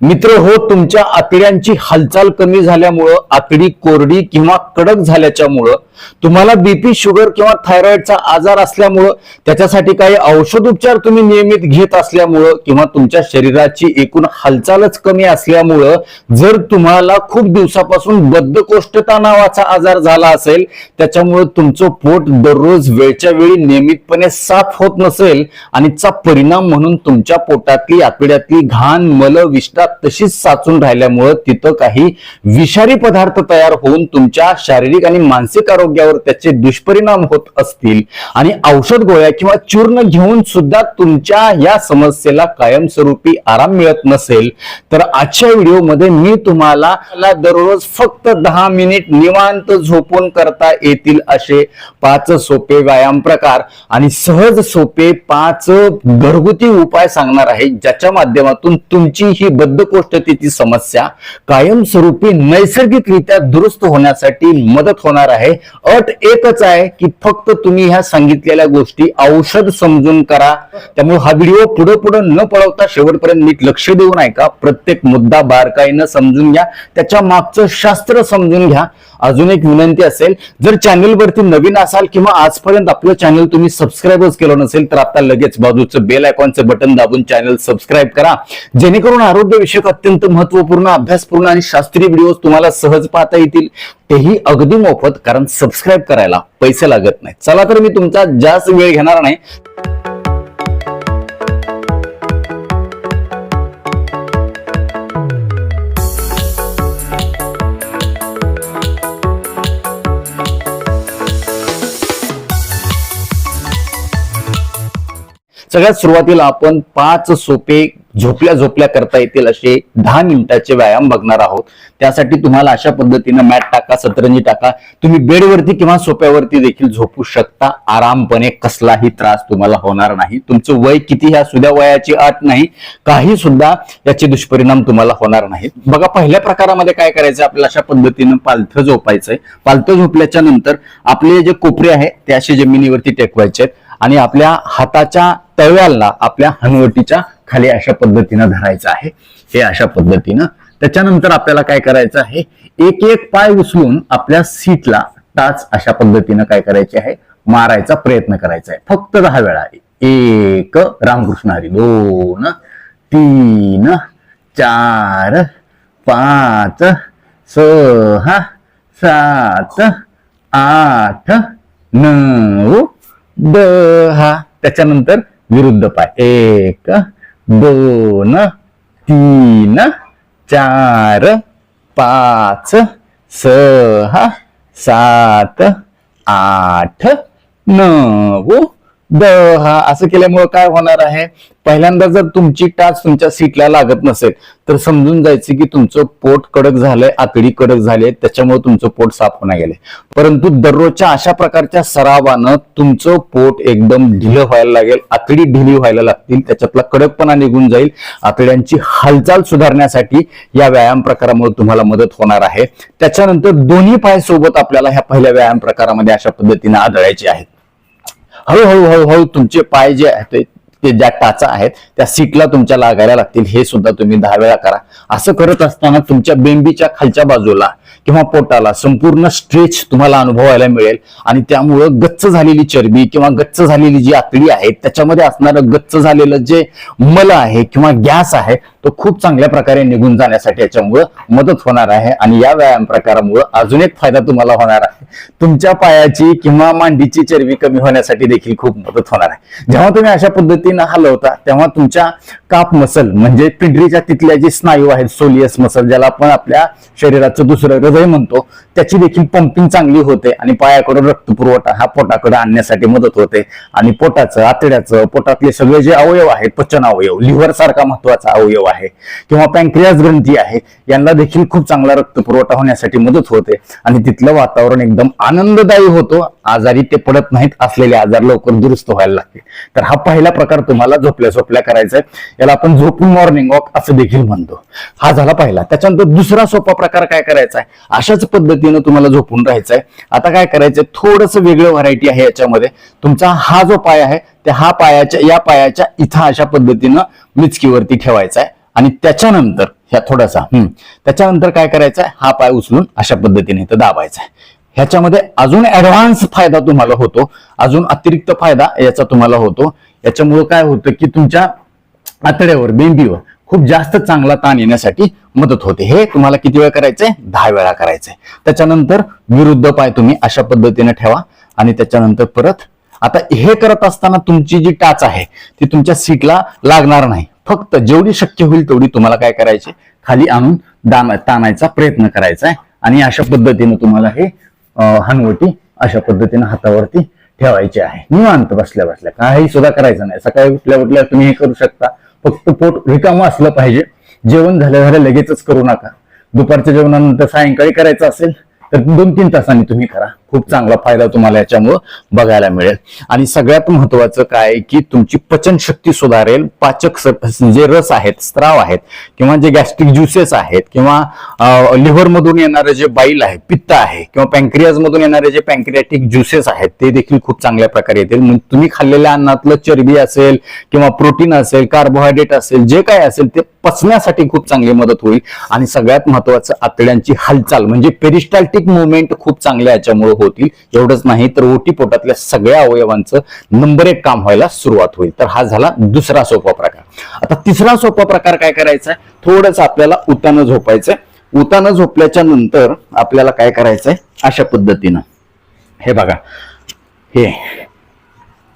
मित्र हो, तुमच्या आतड्यांची हालचाल कमी झाल्यामुळं, आतडी कोरडी किंवा कडक झाल्याच्यामुळं, तुम्हाला बीपी, शुगर किंवा थायरॉइडचा आजार असल्यामुळं, त्याच्यासाठी काही औषधोपचार तुम्ही नियमित घेत असल्यामुळं किंवा तुमच्या शरीराची एकूण हालचालच कमी असल्यामुळं, जर तुम्हाला खूप दिवसापासून बद्धकोष्ठता नावाचा आजार झाला असेल, त्याच्यामुळे तुमचं पोट दररोज वेळच्या वेळी नियमितपणे साफ होत नसेल आणि चा परिणाम म्हणून तुमच्या पोटातली, आतड्यातली घाण, मल, विष्ठा तशीच साचून राहिल्यामुळे तिथं काही विषारी पदार्थ तयार होऊन तुमच्या शारीरिक आणि मानसिक आरोग्यावर त्याचे दुष्परिणाम होत असतील आणि औषध गोळ्या किंवा चूर्ण घेऊन सुद्धा तुमच्या या समस्येला कायमस्वरूपी आराम मिळत नसेल, तर आजच्या व्हिडिओमध्ये मी तुम्हाला दररोज फक्त 10 मिनिट निवांत झोपून करता येतील असे 5 सोपे व्यायाम प्रकार आणि सहज सोपे 5 घरगुती उपाय सांगणार आहे, ज्याच्या माध्यमातून तुमची ही बद्धकोष्ठतेची समस्या कायमस्वरूपी नैसर्गिकरित्या दुरुस्त होण्यासाठी मदत होणार आहे। अट एकच आहे की फक्त तुम्ही ह्या सांगितलेल्या गोष्टी औषध समजून करा। त्यामुळे हा व्हिडिओ पुढे न पळवता शेवटपर्यंत नीट लक्ष देऊन ऐका, प्रत्येक मुद्दा बारकाईने समजून घ्या, त्याच्या मागचं शास्त्र समजून घ्या। अजून एक विनंती असेल, जर चॅनलवरती नवीन असाल किंवा आजपर्यंत आपलं चॅनल तुम्ही सबस्क्राईबच केलं नसेल, तर आता लगेच बाजूचं बेल आयकॉनचं बटन दाबून चॅनल सबस्क्राईब करा, जेणेकरून आरोग्य विषयक अत्यंत महत्वपूर्ण, अभ्यासपूर्ण आणि शास्त्रीय व्हिडिओ तुम्हाला सहज पाहता येतील, तेही अगदी मोफत, कारण सबस्क्राईब करायला पैसे लागत नाही। चला तर मी तुमचा जास्त वेळ घेणार नाही। सगळ्यात सुरुवातीला आपण 5 सोपे झोपल्या करता येतील असे 10 मिनिटाचे व्यायाम बघणार आहोत। त्यासाठी तुम्हाला अशा पद्धतीने मॅट टाका, सतरंजी टाका, तुम्ही बेडवरती किंवा सोफ्यावरती देखील झोपू शकता आरामपणे, कसलाही त्रास तुम्हाला होणार नाही। तुमचं वय किती ह्या सुद्धा वयाची अट नाही, काही सुद्धा याचे दुष्परिणाम तुम्हाला होणार नाहीत। बघा, पहिल्या प्रकारामध्ये काय करायचं, आपल्याला अशा पद्धतीनं पालथं झोपायचंय। पालथं झोपल्याच्या नंतर आपले जे कोपरे आहे ते असे जमिनीवरती टेकवायचे आणि आपल्या हाताच्या तळव्याला आपल्या हनुवटीच्या खाली अशा पद्धतीनं धरायचं आहे, हे अशा पद्धतीनं। त्याच्यानंतर आपल्याला काय करायचं आहे, एक एक पाय उचलून आपल्या सीटला टाच अशा पद्धतीनं काय करायचे आहे, मारायचा प्रयत्न करायचा आहे, फक्त 10 वेळा। 1, रामकृष्ण हरी, 2, 3, 4, 5, 6, 7, 8, 9, 10। त्याच्यानंतर विरुद्ध पाय, 1, 2, 3, 4, 5, 6, 7, 8, 9, 10। असं केल्यामुळे काय होणार आहे, पहिल्यांदा जर तुमची टाच तुमच्या सीटला लागत नसेल तर समजून जायचं की तुमचं पोट कडक झालंय, आतडी कडक झाली, त्याच्यामुळे तुमचं पोट साफ होणार गेले। परंतु दररोजच्या अशा प्रकारच्या सरावानं तुमचं पोट एकदम ढिलं व्हायला लागेल, आतडी ढिली व्हायला लागतील, त्याच्यातला कडकपणा निघून जाईल। आतड्यांची हालचाल सुधारण्यासाठी या व्यायाम प्रकारामुळे तुम्हाला मदत होणार आहे। त्याच्यानंतर दोन्ही पाय सोबत आपल्याला ह्या पहिल्या व्यायाम प्रकारामध्ये अशा पद्धतीने आदळायचे आहेत। हळूहळू तुमचे पाय जे आहेत ते ज्या टाचा आहेत त्या सीटला तुमच्या लागायला लागतील, हे सुद्धा तुम्ही 10 वेळा करा। असं करत असताना तुमच्या बेंबीच्या खालच्या बाजूला किंवा पोटाला संपूर्ण स्ट्रेच तुम्हाला अनुभवायला मिळेल आणि त्यामुळं गच्च झालेली चरबी किंवा गच्च झालेली जी आतडी आहे त्याच्यामध्ये असणारं गच्च झालेलं जे मल आहे किंवा गॅस आहे तो खूप चांगल्या प्रकारे निघून जाण्यासाठी याच्यामुळे मदत होणार आहे। आणि या व्यायाम प्रकारामुळे अजून एक फायदा तुम्हाला होणार आहे, तुमच्या पायाची किंवा मांडीची चरबी कमी होण्यासाठी देखील खूप मदत होणार आहे। जेव्हा तुम्ही अशा पद्धतीने हलवता तेव्हा तुमच्या काप मसल म्हणजे पिंडरीच्या तिथल्या जे स्नायू आहेत, सोलियस मसल, ज्याला आपण आपल्या शरीराचं दुसरं हृदय म्हणतो, त्याची देखील पंपिंग चांगली होते आणि पायाकडून रक्तपुरवठा हा पोटाकडे आणण्यासाठी मदत होते। आणि पोटाचं, आतड्याचं, पोटातले सगळे जे अवयव आहेत, पचन अवयव, लिव्हर सारखा महत्वाचा अवयव आहे किंवा पॅन्क्रियास ग्रंथी आहे, यांना देखील खूप चांगला रक्तपुरवठा होण्यासाठी मदत होते आणि तिथलं वातावरण एकदम आनंददायी होतो। आजारी ते पडत नाहीत, असलेले आजार लवकर दुरुस्त व्हायला लागते। तर हा पहिला प्रकार तुम्हाला झोपल्या करायचा आहे, याला आपण झोपून मॉर्निंग वॉक असं देखील म्हणतो। हा झाला पहिला। त्याच्यानंतर दुसरा सोपा प्रकार काय करायचा आहे, अशाच पद्धतीने तुम्हाला झोपून राहायचं आहे। आता काय करायचंय, थोडंसं वेगळं व्हरायटी आहे याच्यामध्ये। तुमचा हा जो पाय आहे त्या या पायाच्या इथं अशा पद्धतीनं मिचकीवरती ठेवायचा आहे आणि त्याच्यानंतर ह्या थोडासा त्याच्यानंतर काय करायचं आहे, हा पाय उचलून अशा पद्धतीने इथं दाबायचा आहे. ह्याच्यामध्ये अजून ऍडव्हान्स फायदा तुम्हाला होतो, अजून अतिरिक्त फायदा याचा तुम्हाला होतो. याच्यामुळे काय होतं की तुमच्या आतड्यावर, बेंबीवर खूप जास्त चांगला ताण येण्यासाठी मदत होते. हे तुम्हाला किती वेळा करायचंय, 10 वेळा करायचंय. त्याच्यानंतर विरुद्ध पाय तुम्ही अशा पद्धतीने ठेवा आणि त्याच्यानंतर परत. आता हे करत असताना तुमची जी टाच आहे ती तुमच्या सीटला लागणार नाही. फक्त जेवढी शक्य होईल तेवढी तुम्हाला काय करायचे, खाली आणून ताणायचा प्रयत्न करायचा आहे. आणि अशा पद्धतीने तुम्हाला हे हनवटी अशा पद्धतीने हातावरती ठेवायची आहे. निवांत बसल्या बसल्या, काही सुद्धा करायचं नाही. सकाळी उठल्या उठल्या तुम्ही हे करू शकता. फक्त पोट रिकामं असलं पाहिजे. जेवण झाल्या लगेचच करू नका. दुपारच्या जेवणानंतर सायंकाळी करायचं असेल तर 2-3 तासांनी तुम्ही करा. खूप चांगला फायदा तुम्हाला याच्यामुळं बघायला मिळेल. आणि सगळ्यात महत्वाचं काय की तुमची पचनशक्ती सुधारेल. पाचक जे रस आहेत, स्त्राव आहेत, किंवा जे गॅस्ट्रिक ज्युसेस आहेत, किंवा लिव्हर मधून येणारे जे बाईल आहे, पित्त आहे, किंवा पॅन्क्रियाज मधून येणारे जे पॅन्क्रियाटिक ज्युसेस आहेत ते देखील खूप चांगल्या प्रकारे येतील. तुम्ही खाल्लेल्या अन्नातलं चरबी असेल किंवा प्रोटीन असेल, कार्बोहायड्रेट असेल, जे काय असेल ते पचण्यासाठी खूप चांगली मदत होईल. आणि सगळ्यात महत्वाचं आतड्यांची हालचाल म्हणजे पेरिस्टाल्टिक मुवमेंट खूप चांगल्या याच्यामुळे होतील. एवढंच नाही तर ओटीपोटातल्या सगळ्या अवयवांचं नंबर 1 काम व्हायला सुरुवात होईल. तर हा झाला दुसरा सोपा प्रकार. आता तिसरा सोपा प्रकार काय करायचा आहे, थोडंसं आपल्याला उतानं झोपायचंय. उतानं झोपल्याच्या नंतर आपल्याला काय करायचंय, अशा पद्धतीनं हे बघा, हे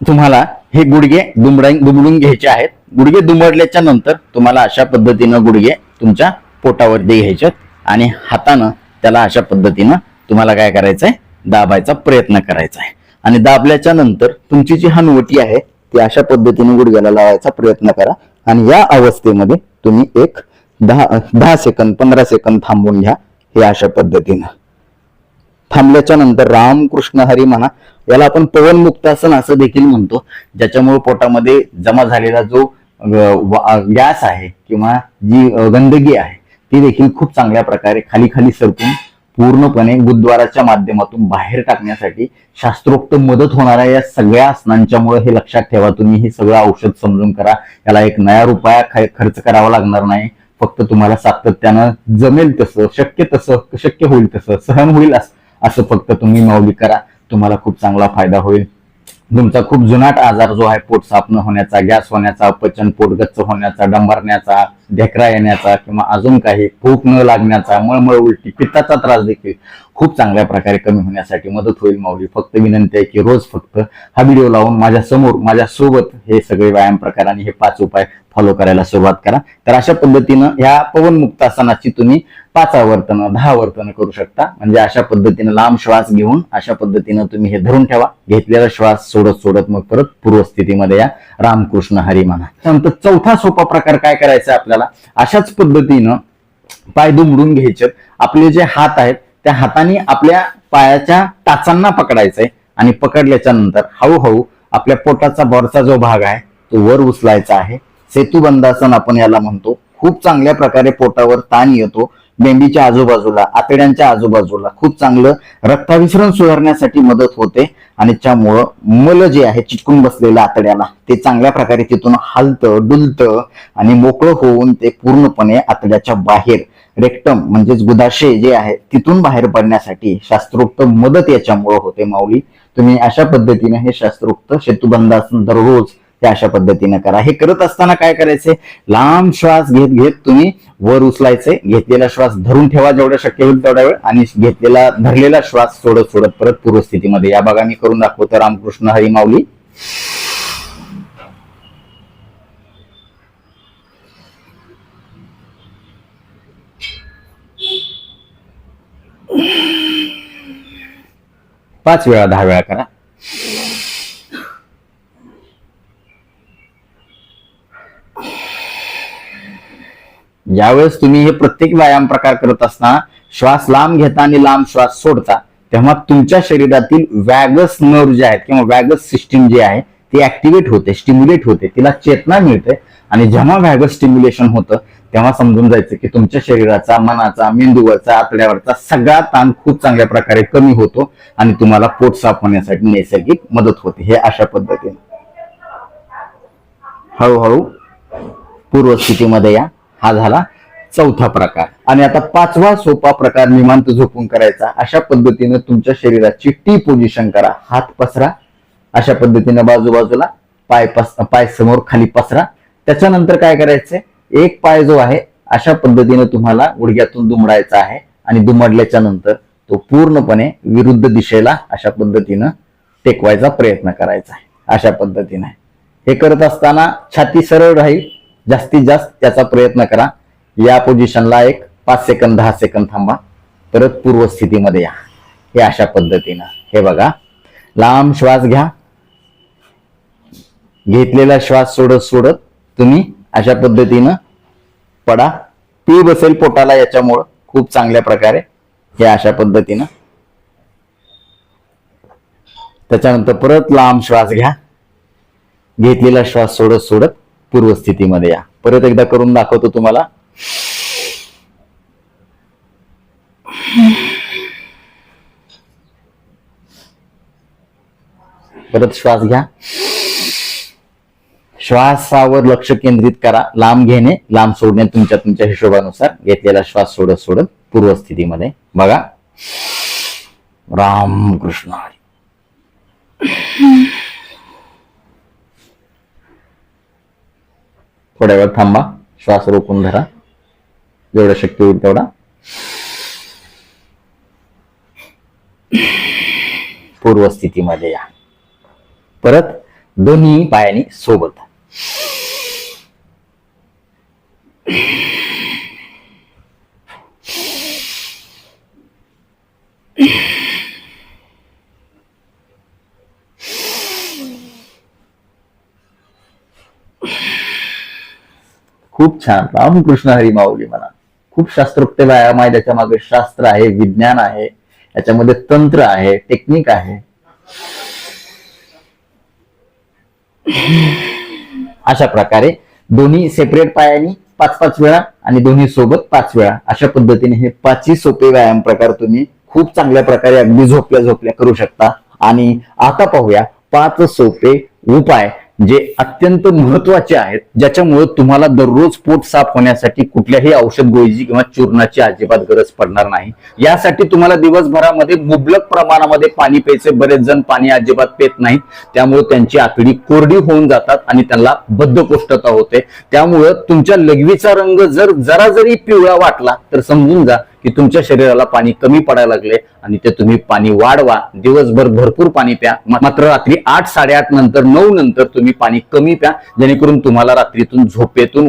तुम्हाला हे गुडघे दुमडून घ्यायचे आहेत. गुडघे दुमडल्याच्या नंतर तुम्हाला अशा पद्धतीनं गुडघे तुमच्या पोटावरती घ्यायचे आणि हातानं त्याला अशा पद्धतीनं तुम्हाला काय करायचंय, दाबायचा प्रयत्न करायचा आहे. आणि दाबल्याच्या नंतर तुमची जी हनवटी आहे ती अशा पद्धतीने गुडघ्याला लावायचा प्रयत्न करा. आणि या अवस्थेमध्ये तुम्ही एक 10 सेकंद 15 सेकंद थांबून घ्या. हे अशा पद्धतीनं थांबल्याच्या नंतर रामकृष्ण हरी म्हणा. याला आपण पवन मुक्तासन असं देखील म्हणतो, ज्याच्यामुळे पोटामध्ये जमा झालेला जो गॅस आहे किंवा जी गंदगी आहे ती देखील खूप चांगल्या प्रकारे खाली खाली सरकून पूर्णपणे गुरुद्वाराच्या माध्यमातून बाहेर टाकण्यासाठी शास्त्रोक्त मदत होणाऱ्या या सगळ्या आसनांच्यामुळे, हे लक्षात ठेवा, तुम्ही हे सगळं औषध समजून करा. याला 1 नया रुपया खर्च करावा लागणार नाही. फक्त तुम्हाला सातत्यानं जमेल तसं, शक्य होईल तसं, सहन होईल असं फक्त तुम्ही माऊली करा. तुम्हाला खूप चांगला फायदा होईल. तुमचा खूप जुनाट आजार जो आहे, पोट साफ न होण्याचा, गॅस होण्याचा, पचन, पोट गच्च होण्याचा, डंबरण्याचा, ढेकरा येण्याचा, किंवा अजून काही भूक न लागण्याचा, मळमळ, उलटी, पित्ताचा त्रास देखील खूप चांगल्या प्रकारे कमी होण्यासाठी मदत होईल माऊली. फक्त विनंती आहे की रोज फक्त हा व्हिडिओ लावून माझ्यासोबत हे सगळे व्यायाम प्रकार आणि हे 5 उपाय फॉलो करायला सुरुवात करा. तर अशा पद्धतीनं ह्या पवन मुक्तासनाची तुम्ही 5 आवर्तनं 10 आवर्तनं करू शकता. म्हणजे अशा पद्धतीनं लांब श्वास घेऊन अशा पद्धतीनं तुम्ही हे धरून ठेवा. घेतलेला श्वास सोडत मग परत पूर्वस्थितीमध्ये या. रामकृष्ण हरी म्हणा. त्यानंतर चौथा सोपा प्रकार काय करायचा आपल्याला, अशाच पद्धतीनं पाय दुमडून घ्यायचे. आपले जे हात आहेत त्या हाताने आपल्या पायाच्या टाचांना पकडायचंय आणि पकडल्याच्या नंतर हळूहळू आपल्या पोटाचा वरचा जो भाग आहे तो वर उचलायचा आहे. सेतुबंधासन आपण याला म्हणतो. खूप चांगल्या प्रकारे पोटावर ताण येतो. मेंदीच्या आजूबाजूला, आतड्यांच्या आजूबाजूला खूप चांगलं रक्ताभिसरण सुधारण्यासाठी मदत होते. आणि त्यामुळं मल जे आहे चिटकून बसलेलं आतड्याला ते चांगल्या प्रकारे तिथून हलतं, डुलतं आणि मोकळं होऊन ते पूर्णपणे आतड्याच्या बाहेर रेक्टम म्हणजेच गुदाशय जे आहे तिथून बाहेर पडण्यासाठी शास्त्रोक्त मदत याच्यामुळे होते माऊली. तुम्ही अशा पद्धतीने हे शास्त्रोक्त सेतुबंधासन दररोज हे अशा पद्धतीने करा. हे करत असताना काय करायचे, लांब श्वास घेत तुम्ही वर उचलायचे. घेतलेला श्वास धरून ठेवा जेवढं शक्य होईल तेवढा वेळ, आणि धरलेला श्वास सोडत परत पूर्वस्थितीमध्ये या. बघा मी करून दाखवतो. रामकृष्ण हरी माऊली. पाच वेळा 10 वेळा करा. ज्यावेळेस तुम्ही हे प्रत्येक व्यायाम प्रकार करत असताना श्वास लांब घेता आणि लांब श्वास सोडता, तेव्हा तुमच्या शरीरातील वॅगस नर्व जे आहेत किंवा वॅगस सिस्टीम जी आहे ती ऍक्टिव्हेट होते, स्टिम्युलेट होते, तिला चेतना मिळते. आणि जेव्हा वॅगस स्टिम्युलेशन होतं तेव्हा समजून जायचं की तुमच्या शरीराचा, मनाचा, मेंदूवरचा, आतड्यावरचा सगळा ताण खूप चांगल्या प्रकारे कमी होतो आणि तुम्हाला पोट साफ होण्यासाठी नैसर्गिक मदत होते. हे अशा पद्धतीने हळूहळू पूर्वस्थितीमध्ये या. हा झाला चौथा प्रकार. आणि आता पाचवा सोपा प्रकार निवांत झोपून करायचा. अशा पद्धतीने तुमच्या शरीराची टी पोझिशन करा. हात पसरा अशा पद्धतीने बाजूबाजूला, पाय समोर खाली पसरा. त्याच्यानंतर काय करायचंय, एक पाय जो आहे अशा पद्धतीने तुम्हाला गुडघ्यातून दुमडायचा आहे आणि दुमडल्याच्या नंतर तो पूर्णपणे विरुद्ध दिशेला अशा पद्धतीनं टेकवायचा प्रयत्न करायचा आहे. अशा पद्धतीने हे करत असताना छाती सरळ राहील. जास्तीत जास्त त्याचा प्रयत्न करा. या पोझिशनला एक 5 सेकंद 10 सेकंद थांबा. परत पूर्वस्थितीमध्ये या. हे अशा पद्धतीनं हे बघा. लांब श्वास घ्या. घेतलेला श्वास सोडत सोडत तुम्ही अशा पद्धतीनं पडा. ती बसेल पोटाला याच्यामुळं खूप चांगल्या प्रकारे. हे अशा पद्धतीनं. त्याच्यानंतर परत लांब श्वास घ्या. घेतलेला श्वास सोडत सोडत पूर्वस्थितीमध्ये या. परत एकदा करून दाखवतो तुम्हाला. परत श्वास घ्या. श्वासावर लक्ष केंद्रित करा. लांब घेणे लांब सोडणे तुमच्या हिशोबानुसार. घेतलेला श्वास सोडत सोडत पूर्वस्थितीमध्ये. बघा. राम कृष्ण हरी. थोड्या वेळ थांबा. श्वास रोखून धरा जेवढं शक्य होईल तेवढा. पूर्वस्थितीमध्ये या. परत दोन्ही पायांनी सोबत. खूप छान. रामकृष्ण हरी माऊली म्हणा. खूप शास्त्रोक्त व्यायाम आहे. त्याच्या मागे शास्त्र आहे, विज्ञान आहे, याच्यामध्ये तंत्र आहे, टेक्निक आहे. अशा प्रकारे दोन्ही सेपरेट पायांनी 5-5 वेळा आणि दोन्ही सोबत 5 वेळा. अशा पद्धतीने हे 5ही सोपे व्यायाम प्रकार तुम्ही खूप चांगल्या प्रकारे अगदी झोपल्या करू शकता. आणि आता पाहूया 5 सोपे उपाय जे अत्यंत महत्वाचे आहेत, ज्याच्यामुळे तुम्हाला दररोज पोट साफ होण्यासाठी कुठल्याही औषध गोळीची किंवा चूर्णाची अजिबात गरज पडणार नाही. यासाठी तुम्हाला दिवसभरामध्ये मुबलक प्रमाणामध्ये पाणी प्यायचे. बरेच जण पाणी अजिबात पित नाहीत, त्यामुळे त्यांची आतडी कोरडी होऊन जातात आणि त्यांना बद्धकोष्ठता होते. त्यामुळे तुमच्या लघवीचा रंग जरा जरी पिवळा वाटला तर समजून जा की तुमच्या शरीराला पाणी कमी पडायला लागले आणि ते तुम्ही पाणी वाढवा. दिवसभर भरपूर पाणी प्या. मात्र रात्री 8-8:30 नंतर 9 नंतर तुम्ही पाणी कमी प्या, जेणेकरून तुम्हाला रात्रीतून झोपेतून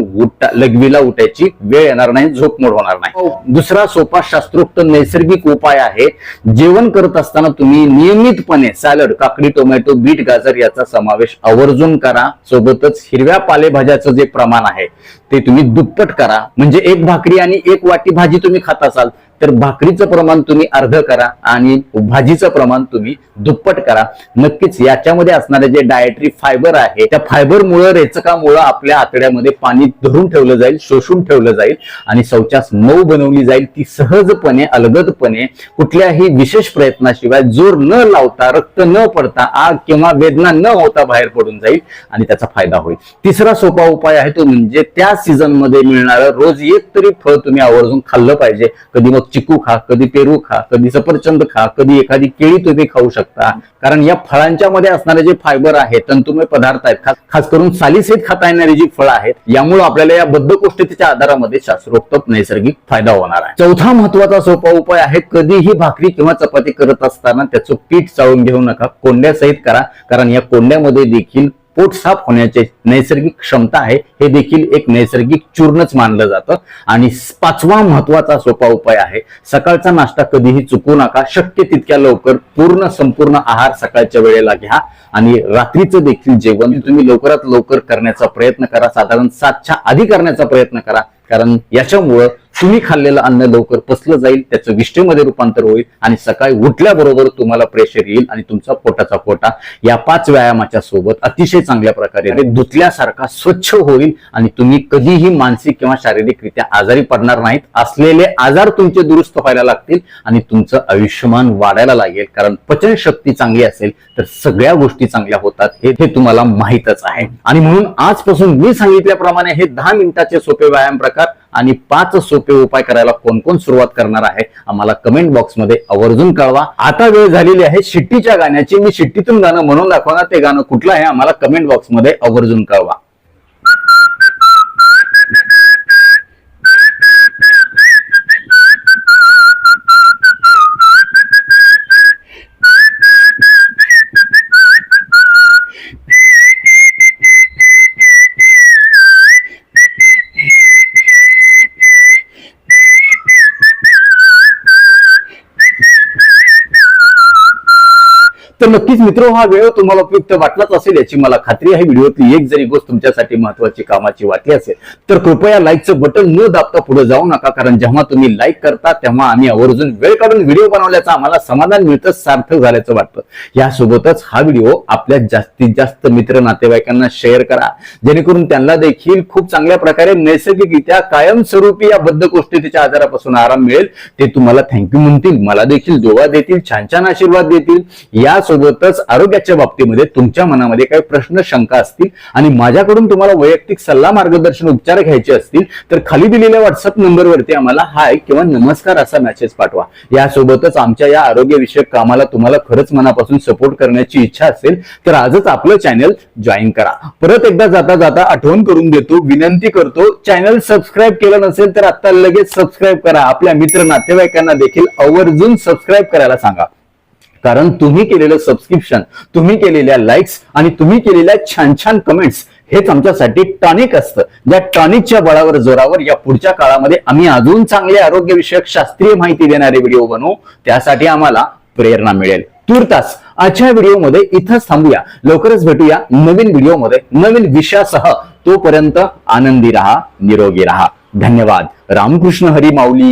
लघवीला उठायची वेळ येणार नाही, झोप मोड होणार नाही. दुसरा सोपा शास्त्रोक्त नैसर्गिक उपाय आहे. जेवण करत असताना तुम्ही नियमितपणे सॅलड, काकडी, टोमॅटो, बीट, गाजर याचा समावेश आवर्जून करा. सोबतच हिरव्या पालेभाज्याचं जे प्रमाण आहे ते तुम्ही दुप्पट करा. म्हणजे एक भाकरी आणि एक वाटी भाजी तुम्ही खात असाल तर भाकरीचं प्रमाण तुम्ही अर्ध करा आणि भाजीचं प्रमाण तुम्ही दुप्पट करा. नक्कीच याच्यामध्ये असणारे जे डायटरी फायबर आहे त्या फायबरमुळे, रेचकामुळे आपल्या आतड्यामध्ये पाणी धरून ठेवलं जाईल, शोषून ठेवलं जाईल आणि शौचास मऊ बनवली जाईल. ती सहजपणे, अलगदपणे, कुठल्याही विशेष प्रयत्नाशिवाय, जोर न लावता, रक्त न पडता, आग किंवा वेदना न होता बाहेर पडून जाईल आणि त्याचा फायदा होईल. तिसरा सोपा उपाय आहे तो म्हणजे त्या सीझन मध्ये मिळणारं रोज एक तरी फळ तुम्ही आवर्जून खाल्लं पाहिजे. कधी मग चिकू खा, कधी पेरू खा, कधी सफरचंद खा, कधी एखादी केळी तुम्ही खाऊ शकता. कारण या फळांच्या मध्ये असणारे जे फायबर आहे, तंतुमय पदार्थ आहेत, खास करून सालीसहित खाता येणारी जी फळं आहेत, यामुळे आपल्याला या बद्धकोष्ठतेच्या आधारामध्ये शास्त्रोक्त नैसर्गिक फायदा होणार आहे. चौथा महत्वाचा सोपा उपाय आहे, कधीही भाकरी किंवा चपाती करत असताना त्याचं पीठ चाळून घेऊ नका, कोंड्यासहित करा. कारण या कोंड्यामध्ये देखील पोट साफ होण्याची नैसर्गिक क्षमता आहे. हे देखील एक नैसर्गिक चूर्णच मानलं जातं. आणि 5वा महत्वाचा सोपा उपाय आहे, सकाळचा नाश्ता कधीही चुकू नका. शक्य तितक्या लवकर संपूर्ण आहार सकाळच्या वेळेला घ्या आणि रात्रीचं देखील जेवण तुम्ही लवकरात लवकर करण्याचा प्रयत्न करा. साधारण 7च्या आधी करण्याचा प्रयत्न करा. कारण याच्यामुळं तुम्ही खाल्लेलं अन्न लवकर पचलं जाईल, त्याचं विष्ठेमध्ये रूपांतर होईल आणि सकाळी उठल्याबरोबर तुम्हाला प्रेशर येईल आणि तुमचा पोटाचा कोटा या 5 व्यायामाच्या सोबत अतिशय चांगल्या प्रकारे धुतल्यासारखा स्वच्छ होईल आणि तुम्ही कधीही मानसिक किंवा शारीरिकरित्या आजारी पडणार नाहीत. असलेले आजार तुमचे दुरुस्त व्हायला लागतील आणि तुमचं आयुष्यमान वाढायला लागेल. कारण पचनशक्ती चांगली असेल तर सगळ्या गोष्टी चांगल्या होतात, हे तुम्हाला माहीतच आहे. आणि म्हणून आजपासून मी सांगितल्याप्रमाणे हे 10 मिनिटाचे सोपे व्यायाम प्रकार आणि 5 सोपे उपाय करायला कोण कोण सुरुवात करणार आहे आम्हाला कमेंट बॉक्स मध्ये आवर्जून कळवा। आता वेळ झालेली आहे शिट्टीच्या गाण्याची। मी शिट्टीतून गाणं म्हणून दाखवणार, ते गाणं कुठलं आहे आम्हाला कमेंट बॉक्स मध्ये आवर्जून कळवा। तर नक्कीच मित्र, हा वेळ तुम्हाला उपयुक्त वाटलाच असेल याची मला खात्री आहे। व्हिडिओतली एक जरी गोष्ट तुमच्यासाठी महत्वाची कामाची वाटली असेल तर कृपया लाईकचं बटन न दाबता पुढे जाऊ नका, कारण जेव्हा तुम्ही लाईक करता तेव्हा आम्ही आवर्जून वेळ काढून व्हिडिओ बनवल्याचं आम्हाला समाधान मिळतं, सार्थक झाल्याचं वाटतं। यासोबतच हा व्हिडिओ आपल्या जास्तीत जास्त मित्र नातेवाईकांना शेअर करा, जेणेकरून त्यांना देखील खूप चांगल्या प्रकारे नैसर्गिकरित्या कायमस्वरूपी या बद्धकोष्ठतेच्या आजारापासून आराम मिळेल। ते तुम्हाला थँक्यू म्हणतील, मला देखील दुवा देतील, छान छान आशीर्वाद देतील। यासोबतच आरोग्याच्या बाबतीमध्ये तुमच्या मनामध्ये काही प्रश्न शंका असतील आणि माझ्याकडून तुम्हाला वैयक्तिक सल्ला मार्गदर्शन उपचार घ्यायचे असतील तर खाली दिलेल्या व्हॉट्सअप नंबरवरती आम्हाला हाय किंवा नमस्कार असा मेसेज पाठवा। यासोबतच आमच्या या आरोग्यविषयक कामाला तुम्हाला खरंच मनापासून सपोर्ट करण्याची इच्छा असेल तर आजच आपलं चॅनल जॉईन करा। परत एकदा जाता जाता आठवण करून देतो, विनंती करतो, चॅनल सबस्क्राईब केलं नसेल तर आता लगेच सबस्क्राईब करा। आपल्या मित्र नातेवाईकांना देखील आवर्जून सबस्क्राईब करायला सांगा, कारण तुम्ही केलेलं सबस्क्रिप्शन, तुम्ही केलेल्या लाईक्स आणि तुम्ही केलेल्या छान छान कमेंट्स हेच आमच्यासाठी टॉनिक असतं। ज्या टॉनिकच्या बळावर जोरावर या पुढच्या काळामध्ये आम्ही अजून चांगले आरोग्यविषयक शास्त्रीय माहिती देणारे व्हिडिओ बनवू, त्यासाठी आम्हाला प्रेरणा मिळेल। तूर्तास आजच्या व्हिडिओमध्ये इथंच थांबूया, लवकरच भेटूया नवीन व्हिडिओमध्ये नवीन विषयासह। तोपर्यंत आनंदी रहा, निरोगी रहा। धन्यवाद। रामकृष्ण हरी माऊली।